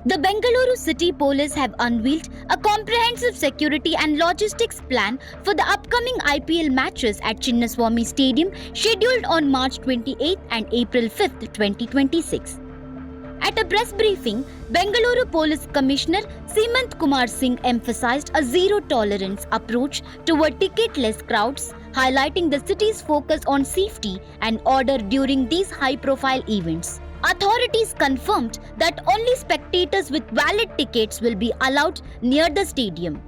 The Bengaluru City Police have unveiled a comprehensive security and logistics plan for the upcoming IPL matches at Chinnaswamy Stadium scheduled on March 28 and April 5, 2026. At a press briefing, Bengaluru Police Commissioner Simant Kumar Singh emphasized a zero-tolerance approach toward ticketless crowds, highlighting the city's focus on safety and order during these high-profile events. Authorities confirmed that only spectators with valid tickets will be allowed near the stadium.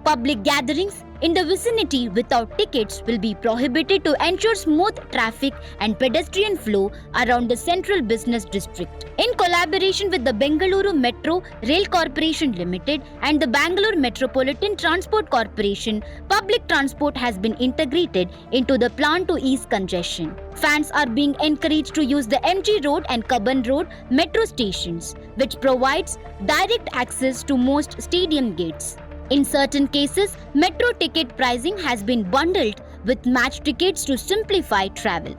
Public gatherings in the vicinity without tickets will be prohibited to ensure smooth traffic and pedestrian flow around the central business district. In collaboration with the Bengaluru Metro Rail Corporation Limited and the Bangalore Metropolitan Transport Corporation, public transport has been integrated into the plan to ease congestion. Fans are being encouraged to use the MG Road and Cubbon Road metro stations, which provides direct access to most stadium gates. In certain cases, metro ticket pricing has been bundled with match tickets to simplify travel.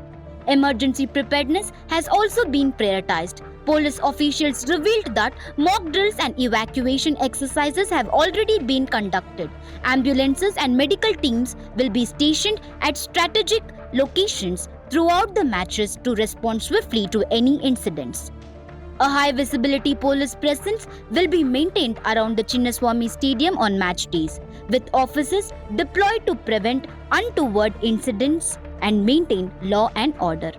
Emergency preparedness has also been prioritized. Police officials revealed that mock drills and evacuation exercises have already been conducted. Ambulances and medical teams will be stationed at strategic locations throughout the matches to respond swiftly to any incidents. A high-visibility police presence will be maintained around the Chinnaswamy Stadium on match days, with officers deployed to prevent untoward incidents and maintain law and order.